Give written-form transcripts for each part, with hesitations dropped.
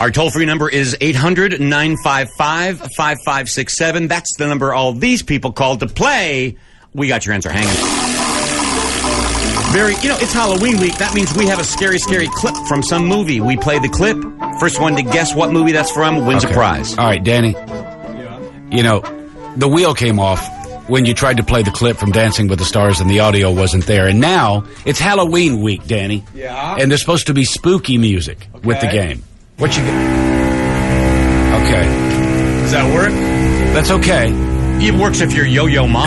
Our toll-free number is 800-955-5567. That's the number all these people called to play. We got your answer hanging. It's Halloween week. That means we have a scary clip from some movie. We play the clip. First one to guess what movie that's from wins a prize. All right, Danny. Yeah. The wheel came off when you tried to play the clip from Dancing with the Stars and the audio wasn't there. And now it's Halloween week, Danny. Yeah. And there's supposed to be spooky music with the game. What you get? Okay. Does that work? That's okay. It works if you're Yo-Yo Ma. All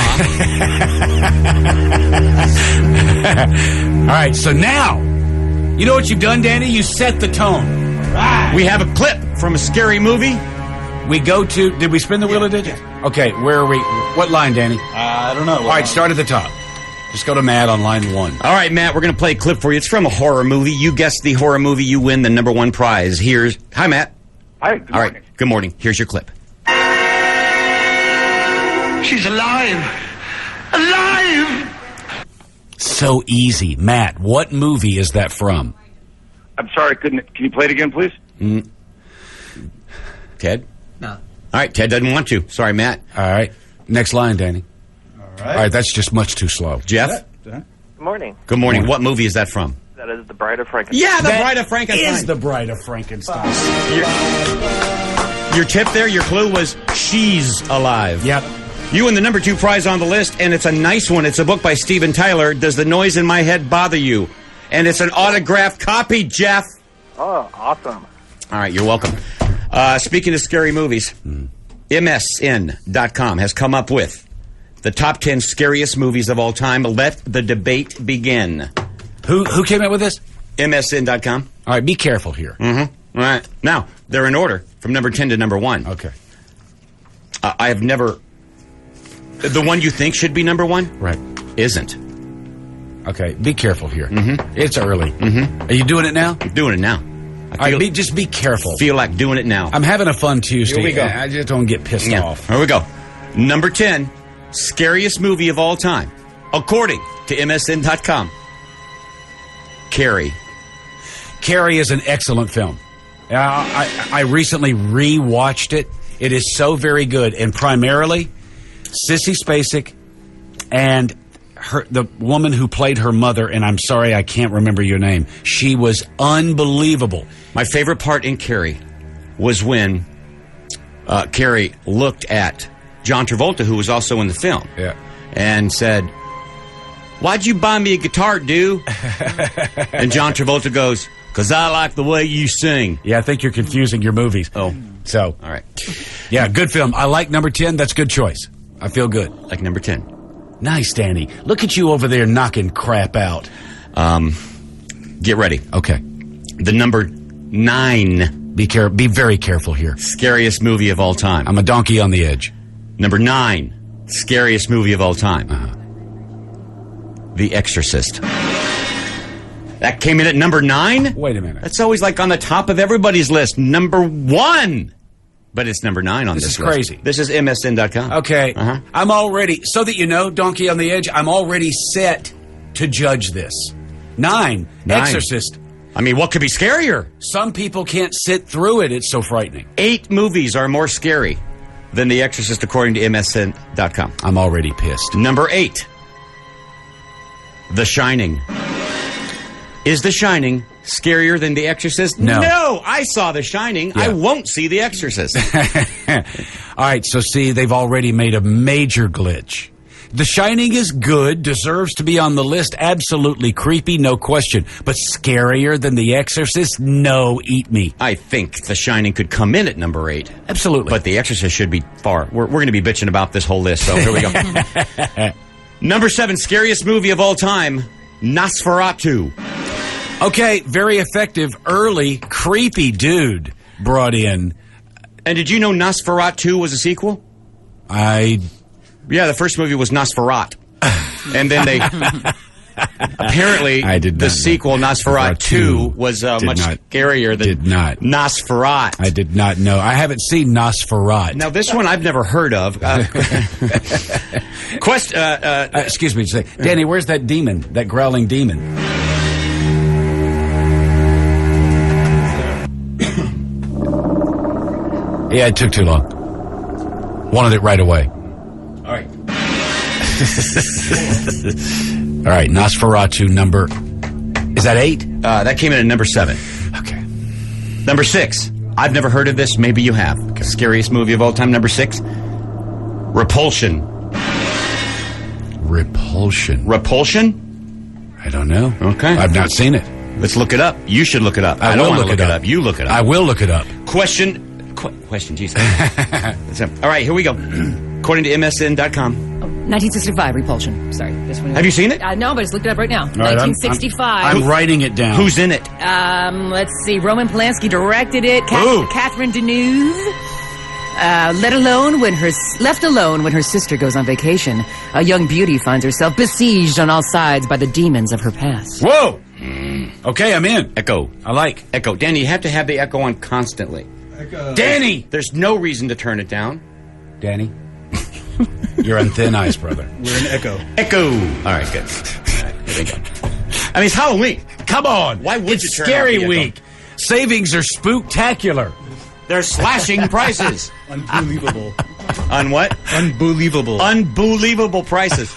right, so now, you know what you've done, Danny? You set the tone. Right. We have a clip from a scary movie. We go to, did we spin the wheel of digits? Okay, where are we? What line, Danny? I don't know. All right, start at the top. Just go to Matt on line 1. All right, Matt, we're going to play a clip for you. It's from a horror movie. You guess the horror movie, you win the number 1 prize. Hi, Matt. Hi, good morning. All right, good morning. Here's your clip. She's alive! Alive! So easy. Matt, what movie is that from? I'm sorry, can you play it again, please? Ted? No. All right, Ted doesn't want to. Sorry, Matt. All right. Next line, Danny. All right, that's just much too slow. Jeff? Good morning. Good morning. What movie is that from? That is The Bride of Frankenstein. Yeah, The Bride of Frankenstein. Is The Bride of Frankenstein. Your tip there, your clue was she's alive. Yep. You win the number 2 prize on the list, and it's a nice one. It's a book by Steven Tyler, Does the Noise in My Head Bother You? And it's an autographed copy, Jeff. Oh, awesome. All right, you're welcome. Speaking of scary movies, MSN.com has come up with the top 10 scariest movies of all time. Let the debate begin. Who came up with this? MSN.com. All right, be careful here. Mm-hmm. All right. Now, they're in order from number 10 to number 1. Okay. I have never... The one you think should be number 1? Right. Isn't. Okay, be careful here. Mm-hmm. It's early. Mm-hmm. Are you doing it now? I'm doing it now. All right, just be careful. Feel like doing it now. I'm having a fun Tuesday. Here we go. I just don't get pissed off. Here we go. Number 10, scariest movie of all time, according to MSN.com. Carrie. Carrie is an excellent film. I recently rewatched it. It is so very good, and primarily Sissy Spacek and the woman who played her mother, and I'm sorry I can't remember your name. She was unbelievable. My favorite part in Carrie was when Carrie looked at John Travolta, who was also in the film, and said, "Why'd you buy me a guitar, dude?" And John Travolta goes, "'Cause I like the way you sing." Yeah, I think you're confusing your movies. Oh. So. All right. Yeah, good film. I like number 10. That's a good choice. I feel good. Like number 10. Nice, Danny. Look at you over there knocking crap out. Get ready. Okay. The number 9. Be very careful here. Scariest movie of all time. I'm a donkey on the edge. Number 9. Scariest movie of all time. The Exorcist. That came in at number 9? Wait a minute. That's always like on the top of everybody's list. Number 1. But it's number 9 on this list. This is crazy. This is MSN.com. Okay. I'm already, so that you know, donkey on the edge, I'm already set to judge this. 9. Exorcist. I mean, what could be scarier? Some people can't sit through it. It's so frightening. 8 movies are more scary than The Exorcist, according to MSN.com. I'm already pissed. Number 8. The Shining. Is The Shining scarier than The Exorcist? No. No, I saw The Shining. Yeah. I won't see The Exorcist. All right, so see, they've already made a major glitch. The Shining is good, deserves to be on the list, absolutely creepy, no question. But scarier than The Exorcist? No, eat me. I think The Shining could come in at number 8. Absolutely. But The Exorcist should be far. We're going to be bitching about this whole list, so here we go. Number 7, scariest movie of all time, Nosferatu. Okay, very effective, early, creepy dude brought in. And did you know Nosferatu was a sequel? Yeah, the first movie was Nosferatu. And then they... Apparently, the sequel, Nosferatu, was much scarier than Nosferatu. I did not know. I haven't seen Nosferatu. Now, this one I've never heard of. Excuse me. Danny, where's that demon, that growling demon? Yeah, it took too long. Wanted it right away. All right. All right, Nosferatu number... Is that 8? That came in at number 7. Okay. Number 6. I've never heard of this. Maybe you have. Okay. Scariest movie of all time. Number 6. Repulsion. Repulsion? I don't know. Okay. I've not seen it. Let's look it up. You should look it up. I don't will want to look it up. You look it up. I will look it up. Question, Jesus. All right, here we go. According to MSN.com. 1965, Repulsion. Sorry. This one. Have you seen it? No, but I just looked it up right now. All right, 1965. I'm writing it down. Who's in it? Let's see. Roman Polanski directed it. Ooh. Catherine Deneuve. Left alone when her sister goes on vacation, a young beauty finds herself besieged on all sides by the demons of her past. Whoa! Okay, I'm in. Echo. I like. Echo. Danny, you have to have the echo on constantly. Echo. Danny! There's no reason to turn it down. Danny? You're on thin ice, brother. We're in echo. Echo. All right, good. All right, here we go. I mean, it's Halloween. Come on. Why would it's you turn Scary off the echo? Week. Savings are spooktacular. They're slashing prices. Unbelievable. On what? Unbelievable. Unbelievable prices.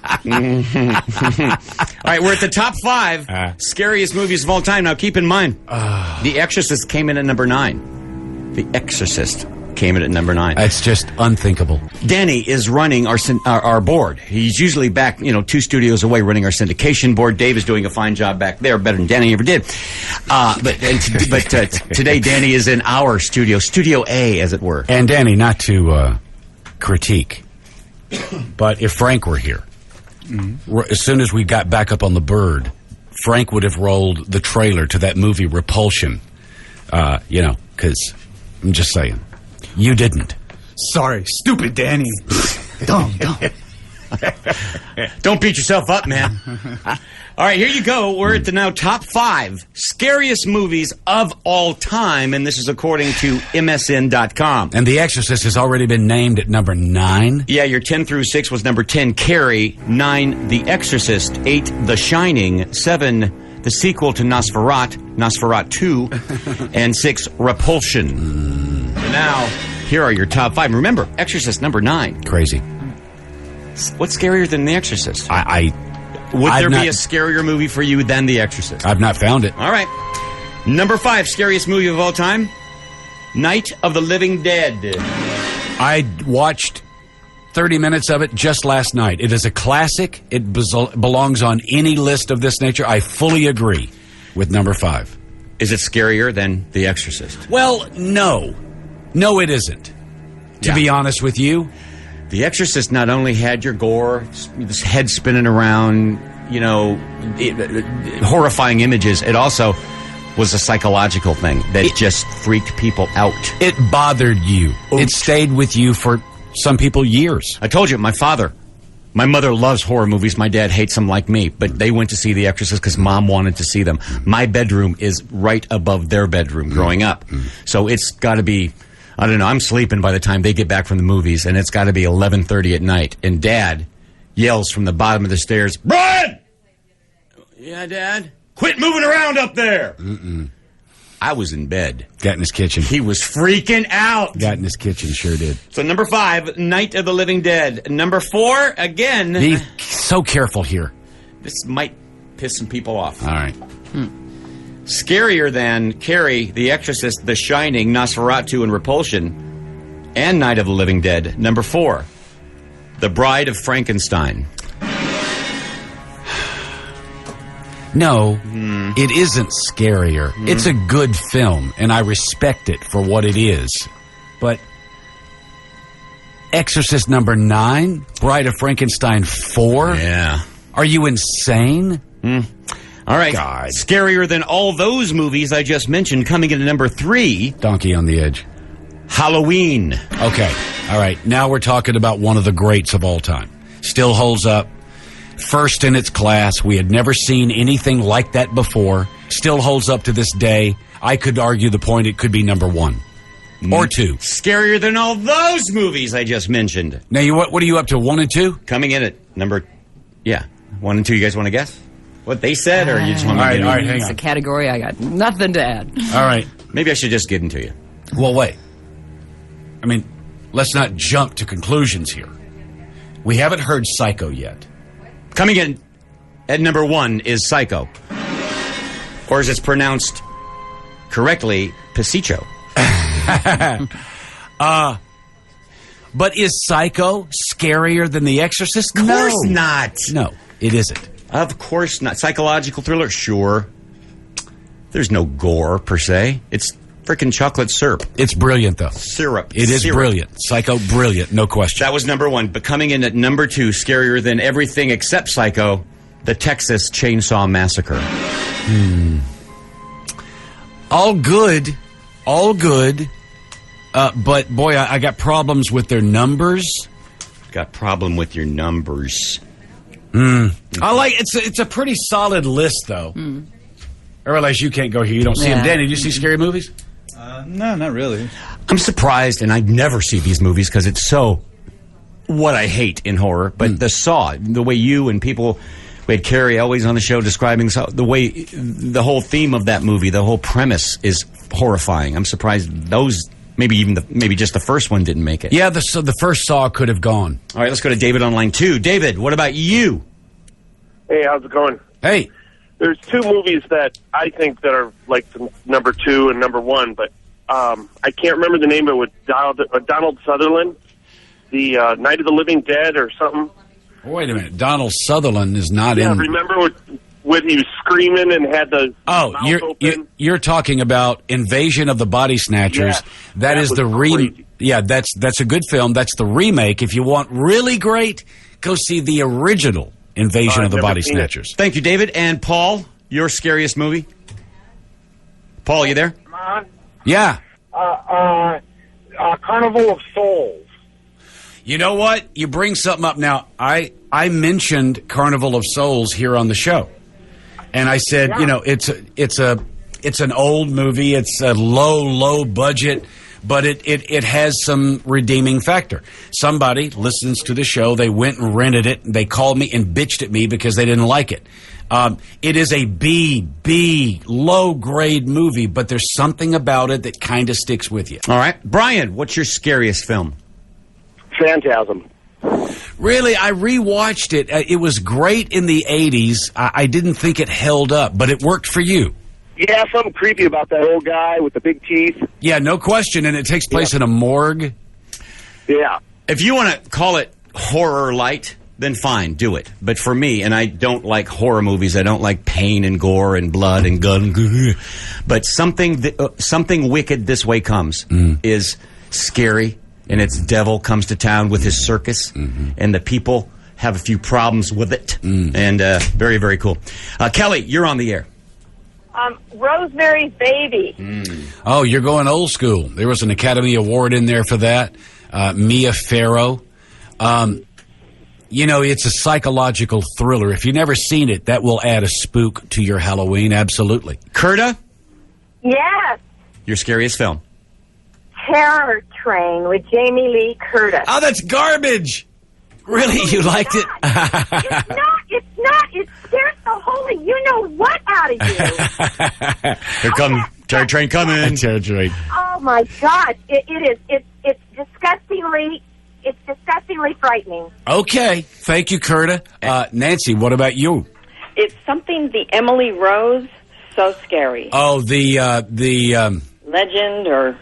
All right, we're at the top 5 scariest movies of all time. Now, keep in mind, The Exorcist came in at number 9. The Exorcist came in at number 9. It's just unthinkable. Danny is running our board. He's usually back, 2 studios away running our syndication board. Dave is doing a fine job back there, better than Danny ever did. But today, Danny is in our studio, Studio A, as it were. And Danny, not to critique, but if Frank were here, as soon as we got back up on the bird, Frank would have rolled the trailer to that movie Repulsion. Because I'm just saying. You didn't. Sorry. Stupid Danny. Dumb. Don't beat yourself up, man. All right, here you go. We're at the now top 5 scariest movies of all time, and this is according to MSN.com. And The Exorcist has already been named at number 9. Yeah, your 10 through 6 was number 10, Carrie, 9, The Exorcist, 8, The Shining, 7, the sequel to Nosferatu, and 6, Repulsion. Now, here are your top 5. Remember, Exorcist number 9. Crazy. What's scarier than The Exorcist? Would there be a scarier movie for you than The Exorcist? I've not found it. All right. Number 5, scariest movie of all time, Night of the Living Dead. I watched 30 minutes of it just last night. It is a classic. It belongs on any list of this nature. I fully agree with number 5. Is it scarier than The Exorcist? Well, no. No, it isn't. To be honest with you. The Exorcist not only had your gore, this head spinning around, horrifying images, it also was a psychological thing that just freaked people out. It bothered you. Oof. It stayed with you for some people years. I told you, my mother loves horror movies. My dad hates them like me, but they went to see The Exorcist because Mom wanted to see them. My bedroom is right above their bedroom growing up. So it's got to be, I don't know, I'm sleeping by the time they get back from the movies, and it's got to be 11:30 at night. And Dad yells from the bottom of the stairs, "Brian!" "Yeah, Dad?" "Quit moving around up there." I was in bed. Got in his kitchen. He was freaking out. Got in his kitchen, sure did. So number 5, Night of the Living Dead. Number 4, again. Be so careful here. This might piss some people off. All right. Scarier than Carrie, The Exorcist, The Shining, Nosferatu, and Repulsion, and Night of the Living Dead. Number 4, The Bride of Frankenstein. No, it isn't scarier. It's a good film, and I respect it for what it is. But Exorcist number 9, Bride of Frankenstein 4? Yeah. Are you insane? All right. God. Scarier than all those movies I just mentioned, coming in at number 3, Donkey on the Edge. Halloween. Okay. All right. Now we're talking about one of the greats of all time. Still holds up. First in its class. We had never seen anything like that before. Still holds up to this day. I could argue the point it could be number 1 or 2. Scarier than all those movies I just mentioned. Now, what are you up to, 1 and 2? Coming in at number, 1 and 2. You guys want to guess what they said, or you just want me to? All right, hang It's on. a category I got nothing to add. All right. Maybe I should just give them to you. Well, wait. I mean, let's not jump to conclusions here. We haven't heard Psycho yet. Coming in at number 1 is Psycho. Or as it's pronounced correctly, Pasicho. But is Psycho scarier than The Exorcist? Of course not. No, it isn't. Of course not. Psychological thriller? Sure. There's no gore, per se. It's freaking chocolate syrup. It's brilliant, though. Syrup. It is brilliant. Psycho, brilliant, no question. That was number 1. But coming in at number 2, scarier than everything except Psycho, the Texas Chainsaw Massacre. All good. All good. But, boy, I got problems with their numbers. Got problem with your numbers. I like it's a pretty solid list, though. I realize you can't go here. You don't see them. Danny, do you see scary movies? No, not really. I'm surprised, and I never see these movies because it's so what I hate in horror. But the Saw, the way you and people, we had Carrie always on the show describing the way the whole theme of that movie, the whole premise is horrifying. I'm surprised those, maybe just the first one didn't make it. Yeah, the first Saw could have gone. All right, let's go to David on line 2. David, what about you? Hey, how's it going? Hey. There's 2 movies that I think that are like number 2 and number 1, but I can't remember the name of it with Donald Sutherland, the Night of the Living Dead or something. Wait a minute, Donald Sutherland is not in. Yeah, remember when he was screaming and had the mouth open? You're talking about Invasion of the Body Snatchers. Yeah, that is the crazy. Yeah, that's a good film. That's the remake. If you want really great, go see the original Invasion of the Body Snatchers. Thank you, David. And Paul, your scariest movie? Paul, you there? Come on. Yeah. Carnival of Souls. You know what? You bring something up now. I mentioned Carnival of Souls here on the show, and I said, it's an old movie. It's a low budget, but it has some redeeming factor. Somebody listens to the show. They went and rented it. And they called me and bitched at me because they didn't like it. It is a B, low-grade movie, but there's something about it that kind of sticks with you. All right. Brian, what's your scariest film? Phantasm. Really, I rewatched it. It was great in the 80s. I didn't think it held up, but it worked for you. Yeah, something creepy about that old guy with the big teeth. Yeah, no question, and it takes place in a morgue. Yeah. If you want to call it horror light, then fine, do it. But for me, and I don't like horror movies, I don't like pain and gore and blood and gun. But something wicked this way comes is scary, and its devil comes to town with his circus, and the people have a few problems with it. And very, very cool. Kelly, you're on the air. Rosemary's Baby. Oh, you're going old school. There was an Academy Award in there for that. Mia Farrow. It's a psychological thriller. If you've never seen it, that will add a spook to your Halloween. Absolutely. Curta? Yes. Your scariest film? Terror Train with Jamie Lee Curtis. Oh, that's garbage. Really? You liked it? It's not. It scares the holy you-know-what out of you. Here comes Terror Train coming. Terror Train. Oh, my God. It is. It's disgustingly frightening. Okay. Thank you, Curta. Nancy, what about you? It's something, the Emily Rose, so scary. Oh, the Legend or...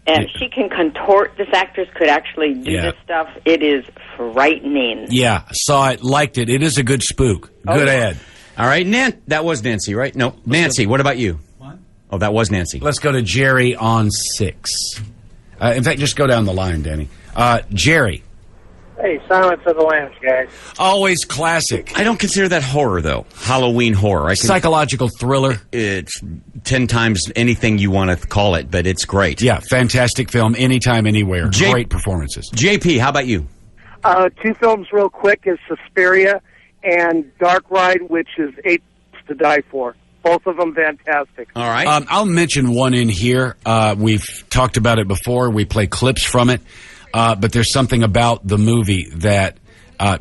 And she can contort. This actress could actually do this stuff. It is frightening. Yeah, saw it, liked it. It is a good spook. Good ad. All right, that was Nancy, right? No, Nancy, what about you? What? Oh, that was Nancy. Let's go to Jerry on 6. In fact, just go down the line, Danny. Jerry. Hey, Silence of the Lambs, guys. Always classic. I don't consider that horror, though. Halloween horror. Psychological thriller. It's 10 times anything you want to call it, but it's great. Yeah, fantastic film. Anytime, anywhere. Great performances. JP, how about you? 2 films real quick is Suspiria and Dark Ride, which is 8 to Die For. Both of them fantastic. All right. I'll mention one in here. We've talked about it before. We play clips from it. But there's something about the movie that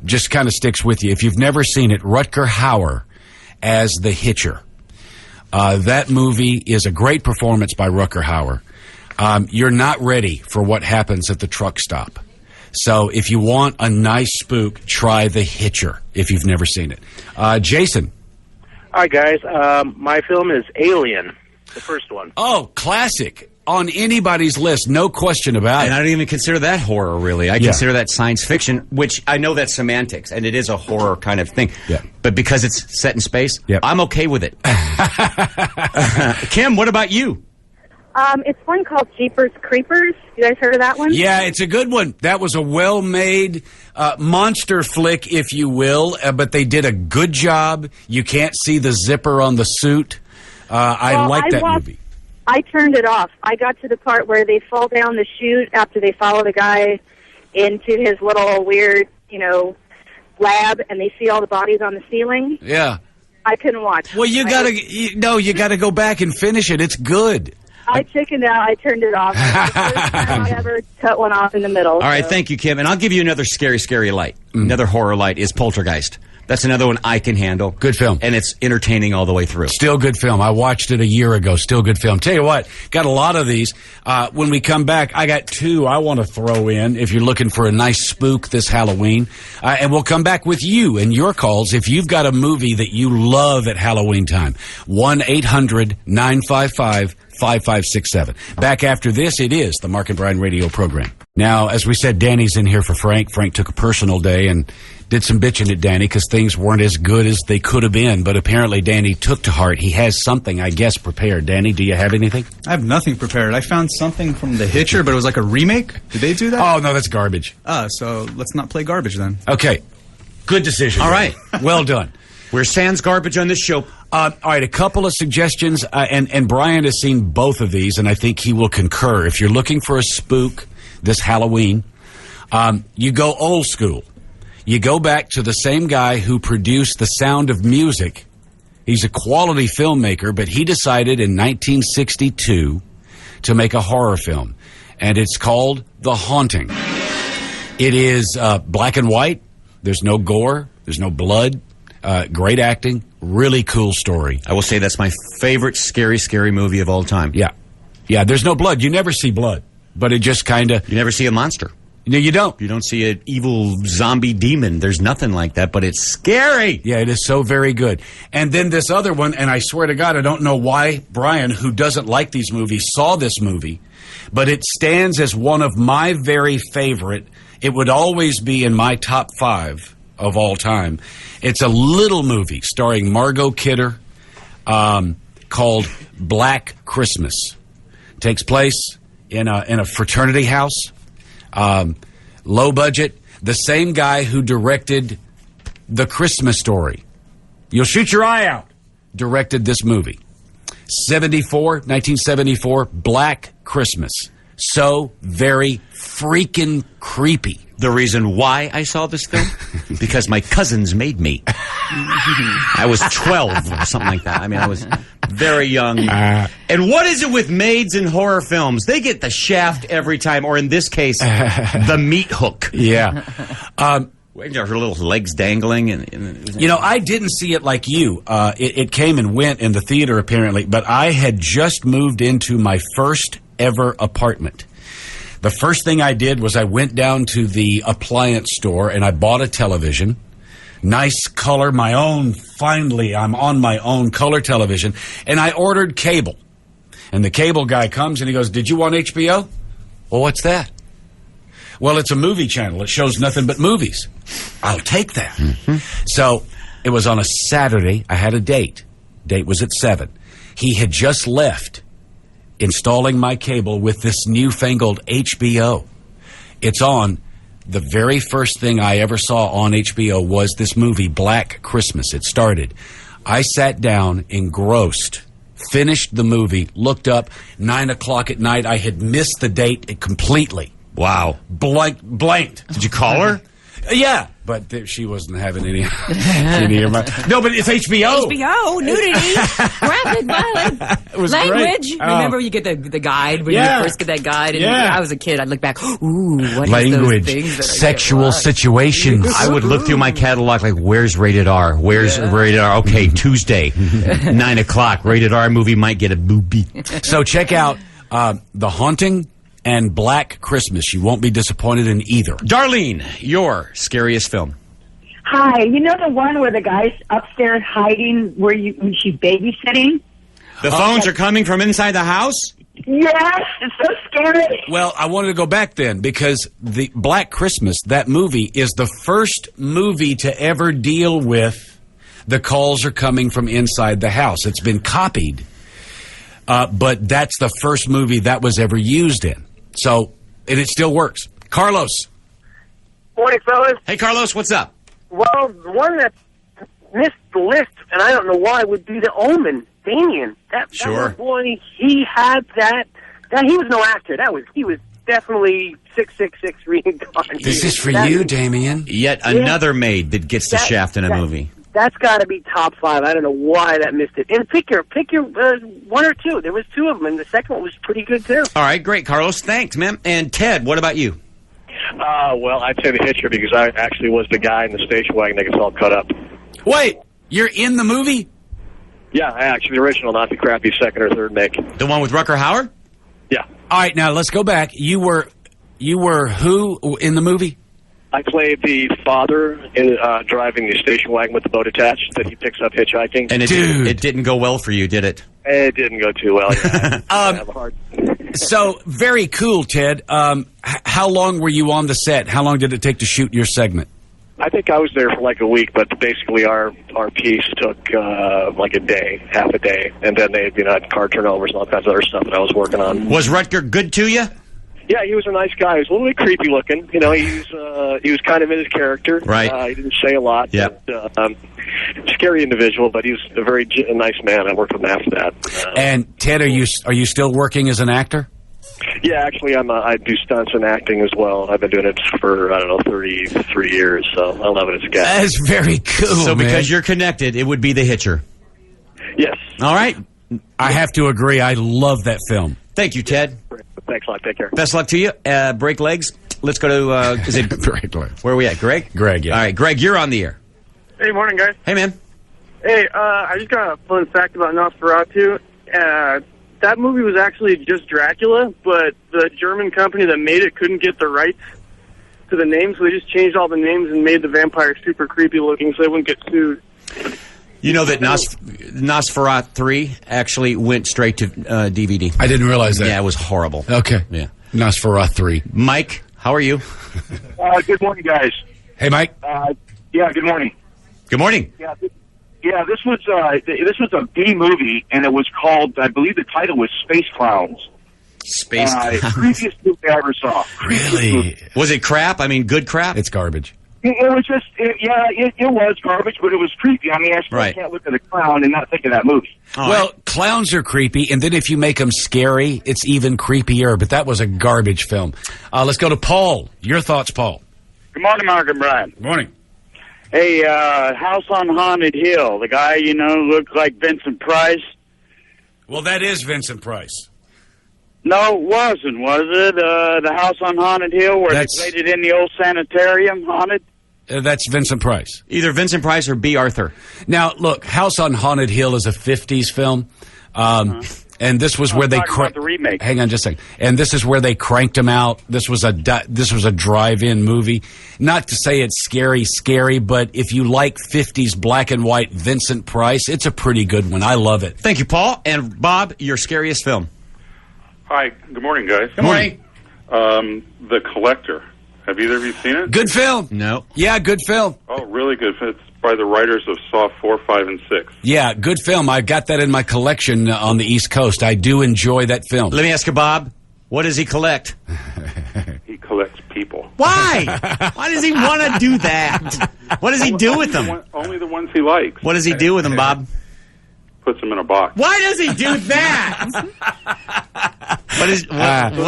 just kind of sticks with you. If you've never seen it, Rutger Hauer as the Hitcher. That movie is a great performance by Rutger Hauer. You're not ready for what happens at the truck stop. So if you want a nice spook, try The Hitcher if you've never seen it. Jason. Hi, guys. My film is Alien, the first one. Oh, classic. On anybody's list, no question about it. And I don't even consider that horror, really. I consider that science fiction, which I know that's semantics, and it is a horror kind of thing. Yeah. But because it's set in space, Yep. I'm okay with it. Kim, what about you? It's one called Jeepers Creepers. You guys heard of that one? Yeah, it's a good one. That was a well-made monster flick, if you will, but they did a good job. You can't see the zipper on the suit. I like that movie. I turned it off. I got to the part where they fall down the chute after they follow the guy into his little weird, lab, and they see all the bodies on the ceiling. Yeah. I couldn't watch. Well, you gotta go back and finish it. It's good. I chickened out. I turned it off. It's the first time I ever cut one off in the middle. All right, thank you, Kim. And I'll give you another scary light. Another horror light is Poltergeist. That's another one I can handle. Good film. And it's entertaining all the way through. Still good film. I watched it a year ago. Still good film. Tell you what, got a lot of these. When we come back, I got two I want to throw in if you're looking for a nice spook this Halloween. And we'll come back with you and your calls if you've got a movie that you love at Halloween time. 1-800-955-5567. Back after this, it is the Mark and Brian radio program. Now, as we said, Danny's in here for Frank. Frank took a personal day and did some bitching at Danny because things weren't as good as they could have been. But apparently Danny took to heart. He has something, I guess, prepared. Danny, do you have anything? I have nothing prepared. I found something from The Hitcher, but it was like a remake. Did they do that? Oh, no, that's garbage. So let's not play garbage then. Okay. Good decision. All right. Well done. We're sans garbage on this show. All right, a couple of suggestions, and Brian has seen both of these, and I think he will concur. If you're looking for a spook this Halloween, you go old school. You go back to the same guy who produced The Sound of Music. He's a quality filmmaker, but he decided in 1962 to make a horror film, and it's called The Haunting. It is black and white. There's no gore. There's no blood. Great acting. Really cool story. I will say that's my favorite scary movie of all time. Yeah. Yeah, there's no blood. You never see blood, but it just kind of... You never see a monster. No, you don't. You don't see an evil zombie demon. There's nothing like that, but it's scary. Yeah, it is so very good. And then this other one, and I swear to God, I don't know why Brian, who doesn't like these movies, saw this movie, but it stands as one of my very favorite. It would always be in my top 5 of all time. It's a little movie starring Margot Kidder called Black Christmas. Takes place in a fraternity house. Low budget. The same guy who directed The Christmas Story. You'll shoot your eye out. Directed this movie. 1974, Black Christmas. So very freaking creepy. The reason why I saw this film? Because my cousins made me. I was 12 or something like that. I mean, I was very young. And what is it with maids in horror films? They get the shaft every time, or in this case, the meat hook. Yeah. Her little legs dangling. I didn't see it like you. It came and went in the theater, apparently, but I had just moved into my first ever apartment. The first thing I did was I went down to the appliance store and I bought a television. Nice color, my own. Finally, I'm on my own color television. And I ordered cable. And the cable guy comes and he goes, "Did you want HBO?" "Well, what's that?" "Well, it's a movie channel. It shows nothing but movies." "I'll take that." Mm-hmm. So it was on a Saturday. I had a date. Date was at 7. He had just left installing my cable with this newfangled HBO. It's on. The very first thing I ever saw on HBO was this movie, Black Christmas. It started. I sat down, engrossed, finished the movie, looked up, 9 o'clock at night. I had missed the date completely. Wow. Blanked. Did you call her? Yeah, but she wasn't having any of my... No, but it's HBO. HBO, nudity, graphic violence, language. Great. Remember, you get the guide when you first get that guide. And I was a kid. I'd look back. Ooh, what language, is those things that sexual situations. I would look through my catalog like, where's rated R? Where's rated R? Okay, Tuesday, 9 o'clock. Rated R movie might get a boobie. So check out The Haunting and Black Christmas. You won't be disappointed in either. Darlene, your scariest film. Hi, you know the one where the guy's upstairs hiding when she's babysitting? The phones are coming from inside the house? Yes, it's so scary. Well, I wanted to go back then because the Black Christmas, that movie, is the first movie to ever deal with the calls are coming from inside the house. It's been copied, but that's the first movie that was ever used in. So, and it still works. Carlos. Morning, fellas. Hey, Carlos, what's up? Well, the one that missed the list, and I don't know why, would be The Omen. Damien. That boy, he had that. He was no actor. He was definitely 666 reincarnated. This is for you, Damien. Yet another maid that gets the shaft in a movie. That's got to be top 5. I don't know why that missed it. And pick your one or two. There was 2 of them, and the second one was pretty good too. All right, great, Carlos. Thanks, man. And Ted, what about you? Well, I'd say The Hitcher because I actually was the guy in the station wagon that gets all cut up. Wait, you're in the movie? Yeah, actually the original, not the crappy second or third make. The one with Rutger Hauer? Yeah. All right, now let's go back. You were who in the movie? I played the father in driving the station wagon with the boat attached that he picks up hitchhiking. And it didn't go well for you, did it? It didn't go too well. Yeah. So, very cool, Ted. How long were you on the set? How long did it take to shoot your segment? I think I was there for like a week, but basically our piece took like a day, half a day, and then they had car turnovers and all kinds of other stuff that I was working on. Was Rutger good to you? Yeah, he was a nice guy. He was a little bit creepy looking. He was kind of in his character. Right. He didn't say a lot. Yeah. Scary individual, but he was a nice man. I worked with him after that. And Ted, are you still working as an actor? Yeah, actually, I do stunts and acting as well. I've been doing it for 33 years. So I love it as a guy. That is very cool. So man. Because you're connected, it would be The Hitcher. Yes. All right. I have to agree. I love that film. Thank you, Ted. Thanks a lot. Take care. Best luck to you. Break legs. Let's go to is it break legs? Where are we at? Greg. Yeah. All right, Greg, you're on the air. Hey, morning, guys. Hey, man. Hey, I just got a fun fact about Nosferatu. That movie was actually just Dracula, but the German company that made it couldn't get the rights to the names, so they just changed all the names and made the vampire super creepy looking so they wouldn't get sued. You know that Nosferatu 3 actually went straight to DVD. I didn't realize that. Yeah, it was horrible. Okay. Yeah. Nosferatu 3. Mike, how are you? Good morning, guys. Hey, Mike. Yeah, good morning. Good morning. Yeah, this was a B movie, and it was called, I believe the title was Space Clowns. Space Clowns. Creepiest movie I ever saw. Really? Was it crap? I mean, good crap? It's garbage. It was just, it was garbage, but it was creepy. I mean, I still can't look at a clown and not think of that movie. Well, clowns are creepy, and then if you make them scary, it's even creepier, but that was a garbage film. Let's go to Paul. Your thoughts, Paul. Good morning, Mark and Brian. Good morning. Hey, House on Haunted Hill. The guy, looked like Vincent Price. Well, that is Vincent Price. No, it wasn't, was it? The House on Haunted Hill where they played it in the old sanitarium, haunted? That's Vincent Price. Either Vincent Price or B. Arthur. Now, look, House on Haunted Hill is a 50s film. And this was where they the remake. Hang on just a second. And this is where they cranked him out. This was a drive-in movie. Not to say it's scary, but if you like 50s black and white Vincent Price, it's a pretty good one. I love it. Thank you, Paul. And Bob, your scariest film. Hi, good morning, guys. Good morning. The Collector. Have either of you seen it? Good film. No. Yeah, good film. Oh, really good. It's by the writers of Saw 4, 5, and 6. Yeah, good film. I've got that in my collection on the East Coast. I do enjoy that film. Let me ask you, Bob, what does he collect? He collects people. Why? Why does he want to do that? What does he do with them? Only the ones he likes. What does he do with them, Bob? Puts them in a box. Why does he do that?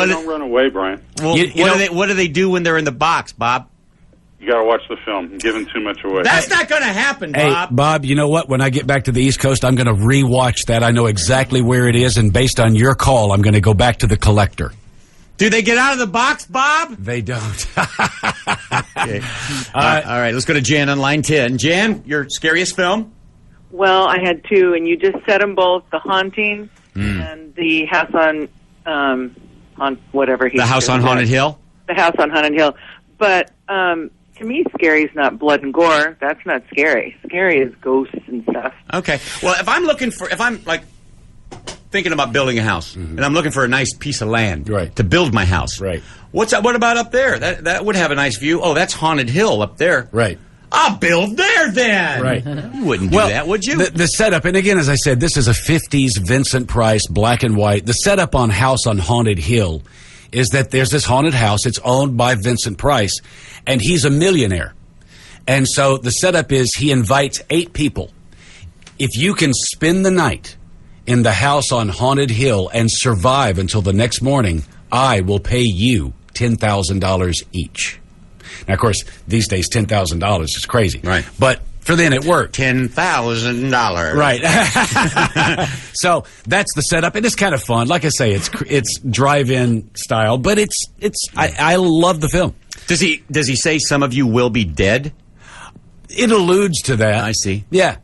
Don't run away, Brian. Well, what do they do when they're in the box, Bob? You got to watch the film. I'm giving too much away. That's not going to happen, Bob. Hey, Bob, you know what? When I get back to the East Coast, I'm going to rewatch that. I know exactly where it is, and based on your call, I'm going to go back to The Collector. Do they get out of the box, Bob? They don't. Okay. All right, let's go to Jan on line 10. Jan, your scariest film? Well, I had two, and you just said them both, The Haunting and The House on on whatever he. The House on Haunted Hill. The House on Haunted Hill, but to me, scary is not blood and gore. That's not scary. Scary is ghosts and stuff. Okay. Well, if I'm like thinking about building a house, and I'm looking for a nice piece of land to build my house, what about up there? That would have a nice view. Oh, that's Haunted Hill up there. Right. I'll build there then. Right. You wouldn't do that, would you? The setup, and again, as I said, this is a 50s Vincent Price, black and white. The setup on House on Haunted Hill is that there's this haunted house. It's owned by Vincent Price, and he's a millionaire. And so the setup is he invites 8 people. If you can spend the night in the house on Haunted Hill and survive until the next morning, I will pay you $10,000 each. Now, of course, these days, $10,000 is crazy. Right. But for then, it worked. $10,000. Right. So that's the setup. And it's kind of fun. Like I say, it's drive-in style, but I love the film. Does he say some of you will be dead? It alludes to that. I see. Yeah.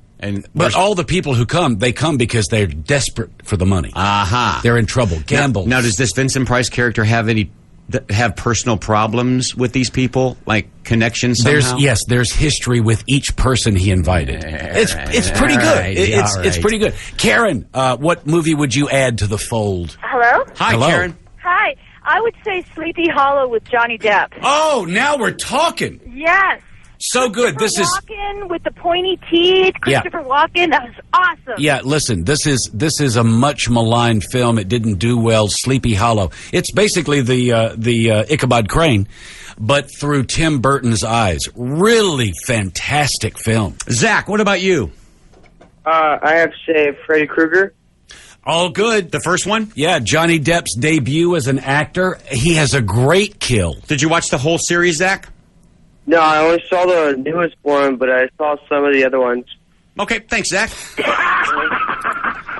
But all the people who come, they come because they're desperate for the money. Aha. They're in trouble. Gamble. Now, does this Vincent Price character have personal problems with these people, like connections somehow? There's history with each person he invited. It's pretty good. Right, it's pretty good. Karen, what movie would you add to the fold? Hello? Hi, Hello. Karen. Hi. I would say Sleepy Hollow with Johnny Depp. Oh, now we're talking. Yes. So good. This is Walken with the pointy teeth. Christopher Walken. That was awesome. Yeah, listen, this is a much maligned film. It didn't do well. Sleepy Hollow. It's basically the Ichabod Crane, but through Tim Burton's eyes. Really fantastic film. Zach, what about you? I have to say Freddy Krueger. All good. The first one? Yeah, Johnny Depp's debut as an actor. He has a great kill. Did you watch the whole series, Zach? No, I only saw the newest one, but I saw some of the other ones. Okay, thanks, Zach.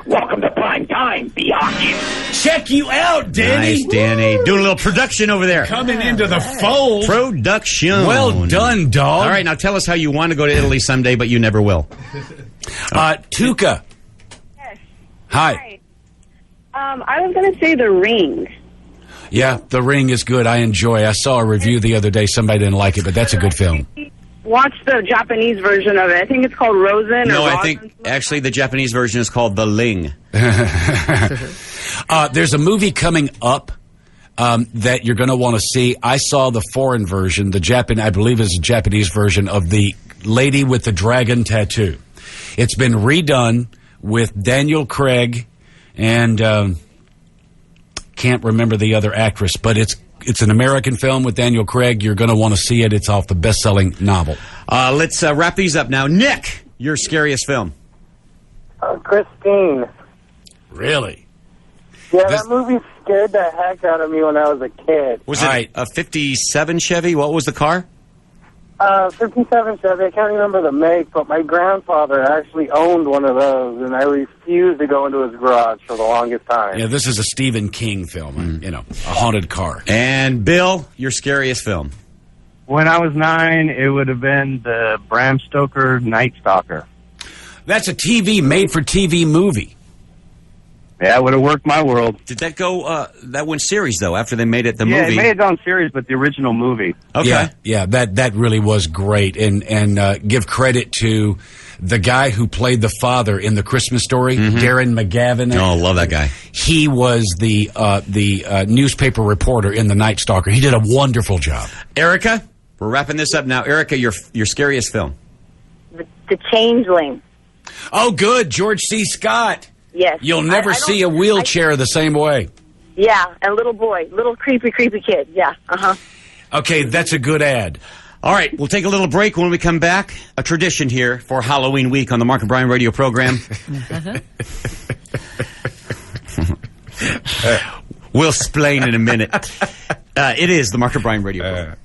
Welcome to prime time, biatch. Check you out, Danny. Nice, Danny. Doing a little production over there. Coming into the fold. Production. Well done, dog. All right, now tell us how you want to go to Italy someday, but you never will. Tuca. Yes. Hi. I was going to say The Ring. Yeah, The Ring is good. I saw a review the other day. Somebody didn't like it, but that's a good film. Watch the Japanese version of it. I think it's called Rosen. No, I think actually the Japanese version is called The Ling. There's a movie coming up that you're going to want to see. I saw the foreign version, I believe is a Japanese version of The Lady with the Dragon Tattoo. It's been redone with Daniel Craig and can't remember the other actress, but it's an American film with Daniel Craig. You're going to want to see it. It's off the best-selling novel. Let's wrap these up now. Nick, your scariest film. Christine. Really? Yeah, that movie scared the heck out of me when I was a kid. Was it a 57 Chevy? What was the car? 57 Chevy. I can't remember the make, but my grandfather actually owned one of those, and I refused to go into his garage for the longest time. Yeah, this is a Stephen King film, a haunted car. And Bill, your scariest film. When I was 9, it would have been the Bram Stoker Night Stalker. That's a made-for-TV movie. Yeah, it would have worked my world. Did that go, that went series, though, after they made it the movie? Yeah, it made it on series, but the original movie. Okay. Yeah, that really was great. And give credit to the guy who played the father in The Christmas Story, Darren McGavin. Oh, love that guy. He was the newspaper reporter in The Night Stalker. He did a wonderful job. Erica, we're wrapping this up now. Erica, your scariest film. The Changeling. Oh, good. George C. Scott. Yes. You'll never see a wheelchair the same way. Yeah, and little boy. Little creepy kid. Yeah, Okay, that's a good ad. All right, we'll take a little break. When we come back, a tradition here for Halloween week on the Mark and Brian radio program. We'll explain in a minute. It is the Mark and Brian radio program.